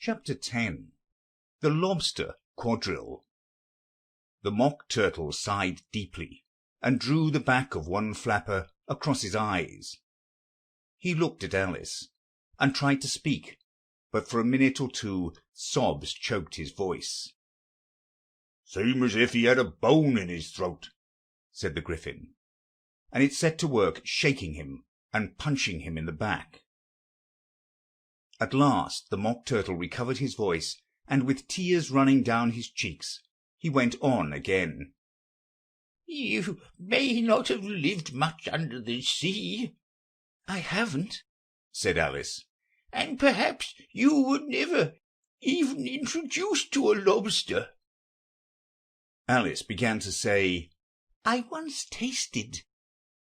Chapter 10. The Lobster, Quadrille. The Mock Turtle sighed deeply, and drew the back of one flapper across his eyes. He looked at Alice, and tried to speak, but for a minute or two sobs choked his voice. "Seem as if he had a bone in his throat," said the Gryphon, and it set to work shaking him and punching him in the back. At last the Mock Turtle recovered his voice, and with tears running down his cheeks, he went on again. "You may not have lived much under the sea." "I haven't," said Alice. "And perhaps you were never even introduced to a lobster." Alice began to say, "I once tasted,"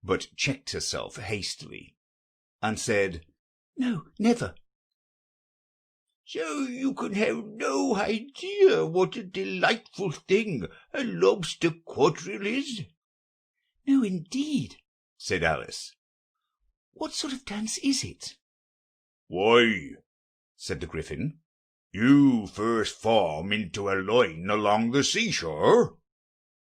but checked herself hastily, and said, "No, never." "So you can have no idea what a delightful thing a lobster quadrille is?" "No, indeed," said Alice. "What sort of dance is it?" "Why," said the Gryphon, "you first form into a line along the seashore."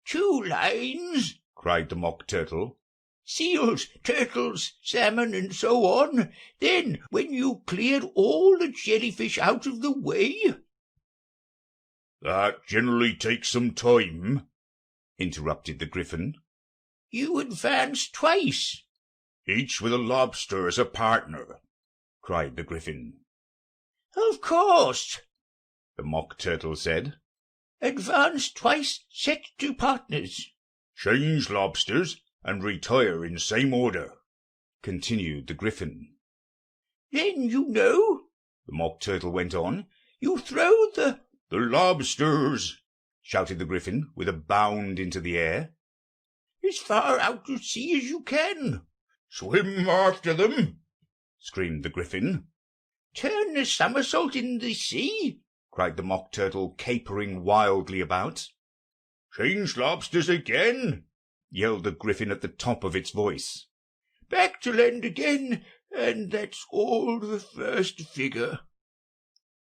"2 lines?" cried the Mock Turtle. "Seals, turtles, salmon, and so on. Then, when you cleared all the jellyfish out of the way—" "That generally takes some time," interrupted the Gryphon. "You advance twice." "Each with a lobster as a partner," cried the Gryphon. "Of course," the Mock Turtle said. "Advance twice, set to partners." "Change lobsters and retire in same order," continued the Gryphon. "Then you know," the Mock Turtle went on, "you throw the—" "The lobsters," shouted the Gryphon with a bound into the air. "as far out to sea as you can." "Swim after them," screamed the Gryphon. "Turn a somersault in the sea," cried the Mock Turtle, capering wildly about. "Change lobsters again," yelled the Gryphon at the top of its voice. "Back to land again, and that's all the first figure,"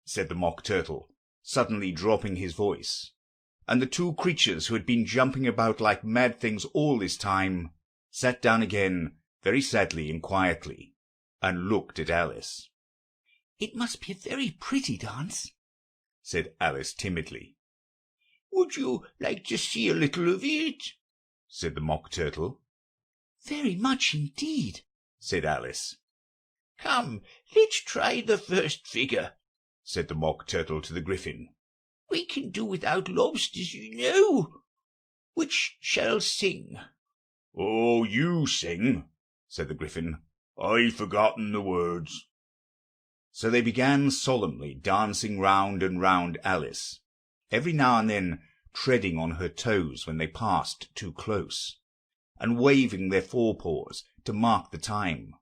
said the Mock Turtle, suddenly dropping his voice, and the 2 creatures who had been jumping about like mad things all this time sat down again very sadly and quietly, and looked at Alice. "It must be a very pretty dance," said Alice timidly. "Would you like to see a little of it?" said the Mock Turtle. "Very much indeed," said Alice. "Come, let's try the first figure," said the Mock Turtle to the Gryphon. "We can do without lobsters, you know. Which shall sing?" "Oh, you sing," said the Gryphon. "I've forgotten the words." So they began solemnly dancing round and round Alice, every now and then treading on her toes when they passed too close, and waving their forepaws to mark the time,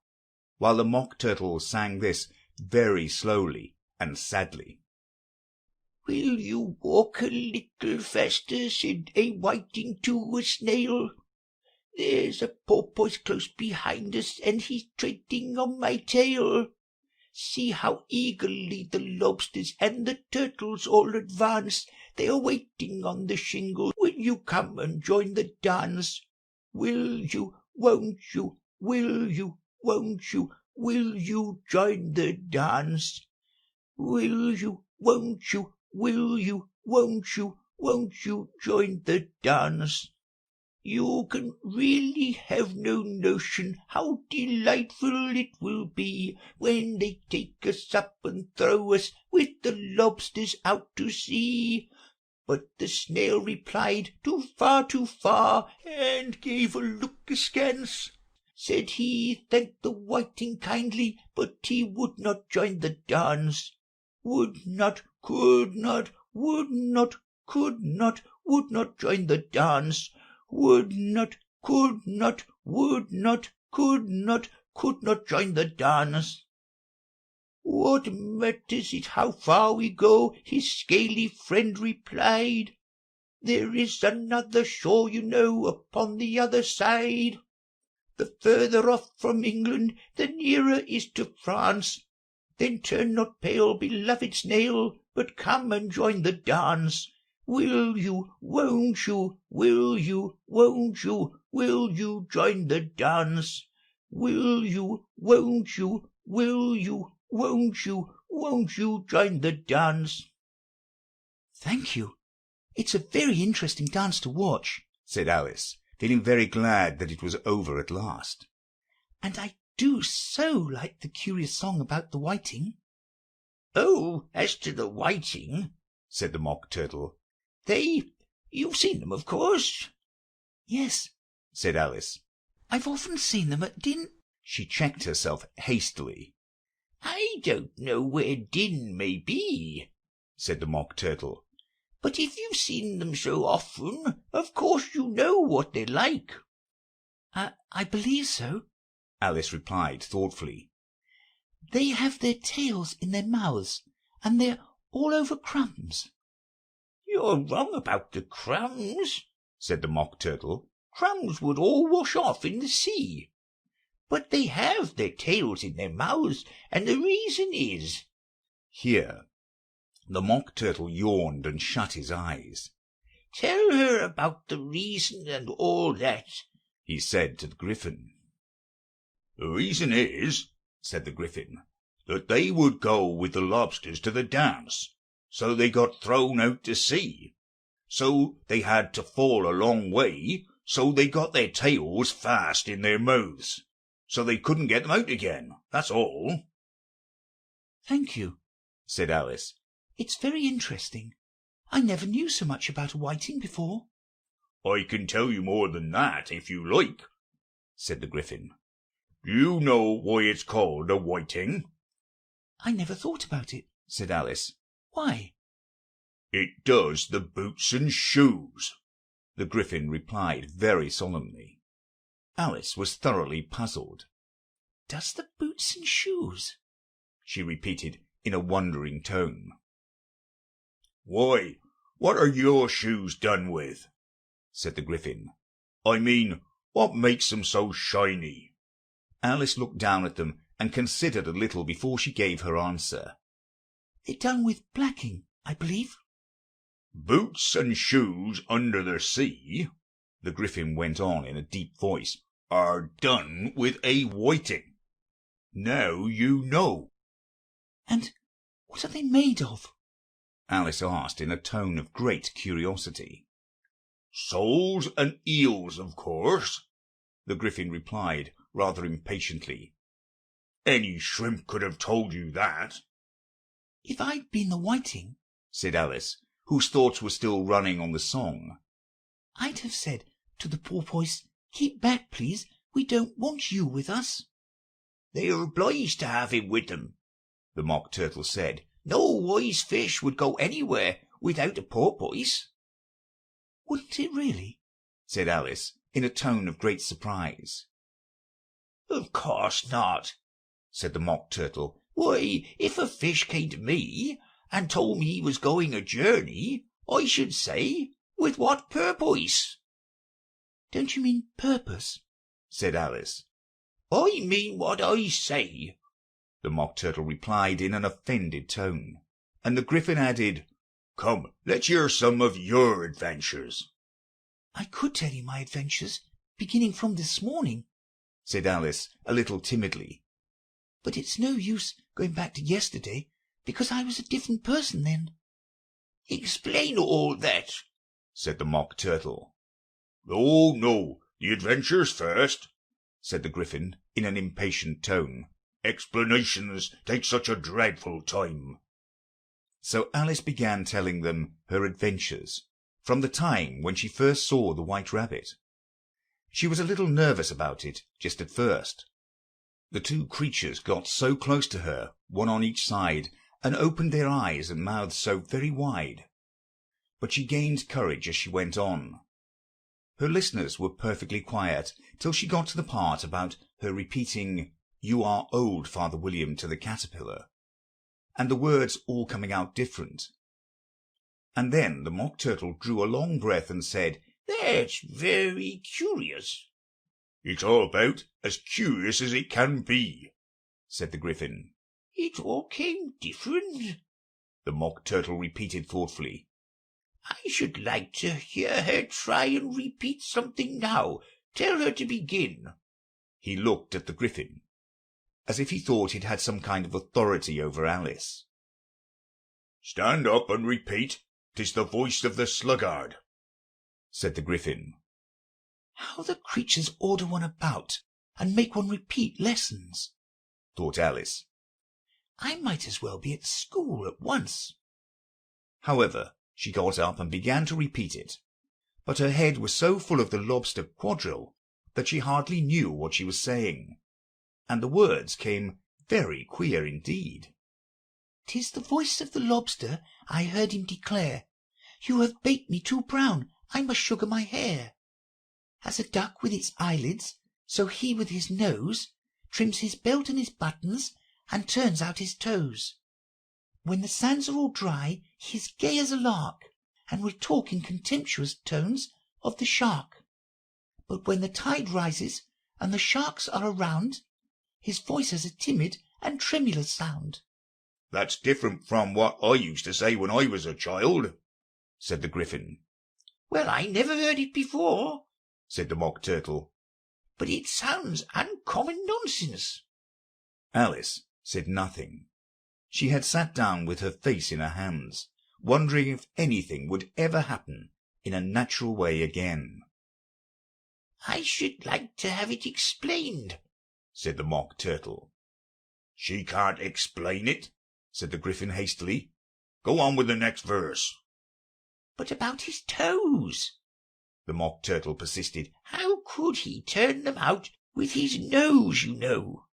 while the Mock Turtle sang this very slowly and sadly. "Will you walk a little faster?" said a whiting to a snail. "There's a porpoise close behind us, and he's treading on my tail. See how eagerly the lobsters and the turtles all advance. They are waiting on the shingle. Will you come and join the dance? Will you, won't you, will you, won't you, will you join the dance? Will you, won't you, will you, won't you join the dance? You can really have no notion how delightful it will be when they take us up and throw us with the lobsters out to sea." But the snail replied, "Too far, and gave a look askance. Said he thanked the whiting kindly, but he would not join the dance. Would not, could not, would not, could not, would not join the dance. Would not, could not, would not, could not join the dance. "What matters it how far we go?" his scaly friend replied. "There is another shore, you know, upon the other side. The further off from England, the nearer is to France. Then turn not pale, beloved snail, but come and join the dance. Will you, won't you, will you, won't you, will you join the dance? Will you, won't you, will you, won't you join the dance? Thank you. It's a very interesting dance to watch, said Alice, feeling very glad that it was over at last. And I do so like the curious song about the whiting. Oh, as to the whiting, said the Mock Turtle, you've seen them, of course. Yes, said Alice. I've often seen them at Din. She checked herself hastily. I don't know where Din may be, said the Mock Turtle. But if you've seen them so often, of course you know what they're like. I believe so, Alice replied thoughtfully. They have their tails in their mouths, and they're all over crumbs. You're wrong about the crumbs, said the Mock Turtle. Crumbs would all wash off in the sea. But they have their tails in their mouths, and the reason is— Here the Mock Turtle yawned and shut his eyes. Tell her about the reason and all that, he said to the Gryphon. The reason is, said the Gryphon, that they would go with the lobsters to the dance, so they got thrown out to sea. So they had to fall a long way, so they got their tails fast in their mouths, so they couldn't get them out again. That's all. Thank you, said Alice. It's very interesting. I never knew so much about a whiting before. I can tell you more than that, if you like, said the Gryphon. Do you know why it's called a whiting? I never thought about it, said Alice. Why? It does the boots and shoes, the Gryphon replied very solemnly. Alice was thoroughly puzzled. Does the boots and shoes? She repeated in a wondering tone. Why, what are your shoes done with? Said the Gryphon. I mean, what makes them so shiny? Alice looked down at them and considered a little before she gave her answer. They're done with blacking, I believe. Boots and shoes under the sea, the Gryphon went on in a deep voice, are done with a whiting. Now you know. And what are they made of? Alice asked in a tone of great curiosity. Soles and eels, of course, the Gryphon replied rather impatiently. Any shrimp could have told you that. If I'd been the whiting, said Alice, whose thoughts were still running on the song, I'd have said to the porpoise, keep back, please, we don't want you with us. They are obliged to have him with them, the Mock Turtle said. No wise fish would go anywhere without a porpoise. Wouldn't it really? Said Alice, in a tone of great surprise. Of course not, said the Mock Turtle. Why, if a fish came to me and told me he was going a journey, I should say, with what purpose? Don't you mean purpose? Said Alice. I mean what I say, the Mock Turtle replied in an offended tone, and the Gryphon added, Come, let's hear some of your adventures. I could tell you my adventures, beginning from this morning, said Alice a little timidly. But it's no use going back to yesterday, because I was a different person then. Explain all that, said the Mock Turtle. Oh, no, the adventures first, said the Gryphon in an impatient tone. Explanations take such a dreadful time. So Alice began telling them her adventures, from the time when she first saw the White Rabbit. She was a little nervous about it just at first. The two creatures got so close to her, one on each side, and opened their eyes and mouths so very wide. But she gained courage as she went on. Her listeners were perfectly quiet till she got to the part about her repeating, "You are old, Father William," to the caterpillar, and the words all coming out different. And then the Mock Turtle drew a long breath and said, "That's very curious." "It's all about as curious as it can be," said the Gryphon. It all came different, the Mock Turtle repeated thoughtfully. I should like to hear her try and repeat something now. Tell her to begin. He looked at the Gryphon, as if he thought it had some kind of authority over Alice. Stand up and repeat. 'Tis the voice of the sluggard, said the Gryphon. How the creatures order one about and make one repeat lessons, thought Alice. I might as well be at school at once. However, she got up and began to repeat it, but her head was so full of the Lobster quadrille that she hardly knew what she was saying, and the words came very queer indeed. 'Tis the voice of the Lobster, I heard him declare, You have baked me too brown, I must sugar my hair. As a duck with its eyelids, so he with his nose trims his belt and his buttons, and turns out his toes. When the sands are all dry, he is gay as a lark, and will talk in contemptuous tones of the shark. But when the tide rises, and the sharks are around, his voice has a timid and tremulous sound. That's different from what I used to say when I was a child, said the Gryphon. Well, I never heard it before, said the Mock Turtle. But it sounds uncommon nonsense. Alice said nothing. She had sat down with her face in her hands, wondering if anything would ever happen in a natural way again. I should like to have it explained, said the Mock Turtle. She can't explain it, said the Gryphon hastily. Go on with the next verse. But about his toes, the Mock Turtle persisted. How could he turn them out with his nose, you know?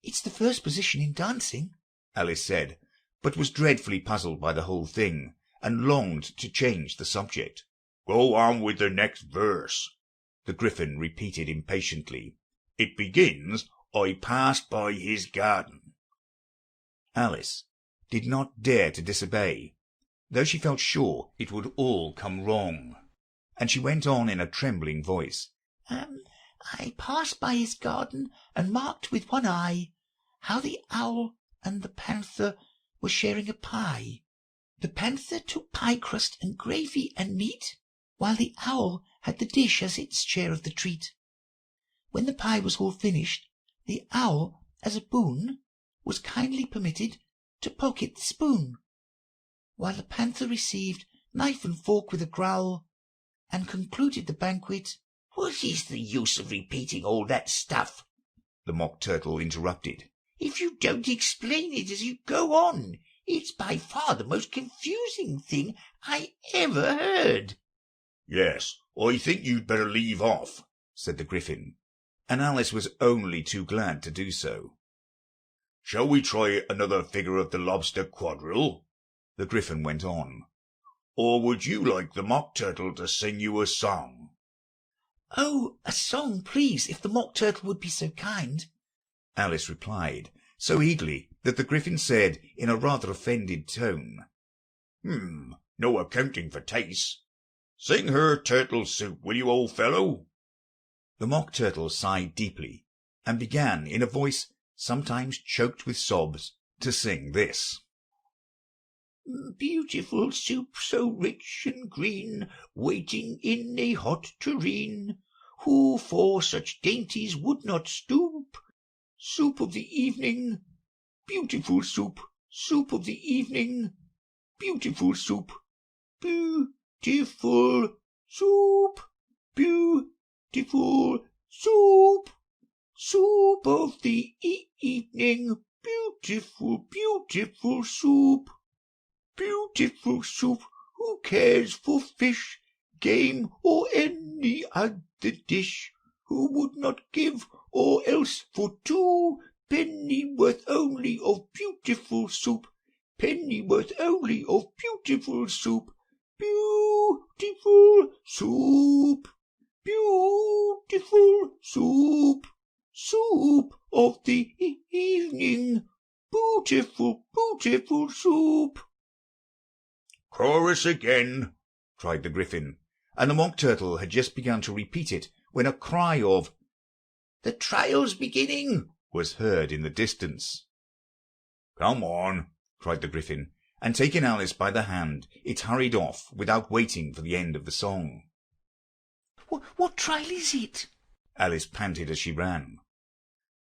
It's the first position in dancing, Alice said, but was dreadfully puzzled by the whole thing, and longed to change the subject. Go on with the next verse, the Gryphon repeated impatiently. It begins, I passed by his garden. Alice did not dare to disobey, though she felt sure it would all come wrong, and she went on in a trembling voice. I passed by his garden, and marked with one eye how the owl and the panther were sharing a pie. The panther took pie crust and gravy and meat, while the owl had the dish as its share of the treat. When the pie was all finished, the owl, as a boon, was kindly permitted to pocket the spoon, while the panther received knife and fork with a growl, and concluded the banquet. What is the use of repeating all that stuff? The Mock Turtle interrupted. If you don't explain it as you go on, it's by far the most confusing thing I ever heard. Yes, I think you'd better leave off, said the Gryphon, and Alice was only too glad to do so. Shall we try another figure of the Lobster quadrille? The Gryphon went on. Or would you like the Mock Turtle to sing you a song? Oh, a song, please, if the Mock Turtle would be so kind, Alice replied, so eagerly that the Gryphon said in a rather offended tone, No accounting for tastes. Sing her Turtle Soup, will you, old fellow? The Mock Turtle sighed deeply, and began in a voice sometimes choked with sobs to sing this. Beautiful soup, so rich and green, waiting in a hot tureen. Who for such dainties would not stoop? Soup of the evening, beautiful soup, soup of the evening, beautiful soup, beautiful soup, beautiful soup, soup of the evening, beautiful, beautiful soup. Beautiful soup, who cares for fish, game, or any other dish? Who would not give, or else for 2 pennyworth only of beautiful soup, pennyworth only of beautiful soup, beautiful soup, beautiful soup, soup of the evening, beautiful, beautiful soup. Chorus again, cried the Gryphon, and the Mock Turtle had just begun to repeat it when a cry of, The trial's beginning, was heard in the distance. Come on, cried the Gryphon, and taking Alice by the hand, it hurried off without waiting for the end of the song. What trial is it? Alice panted as she ran.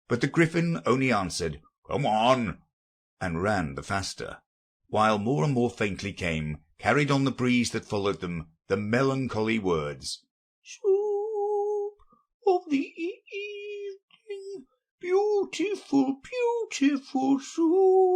But the Gryphon only answered, come on, and ran the faster, while more and more faintly came, carried on the breeze that followed them, the melancholy words, Swoop of the evening, beautiful, beautiful swoop.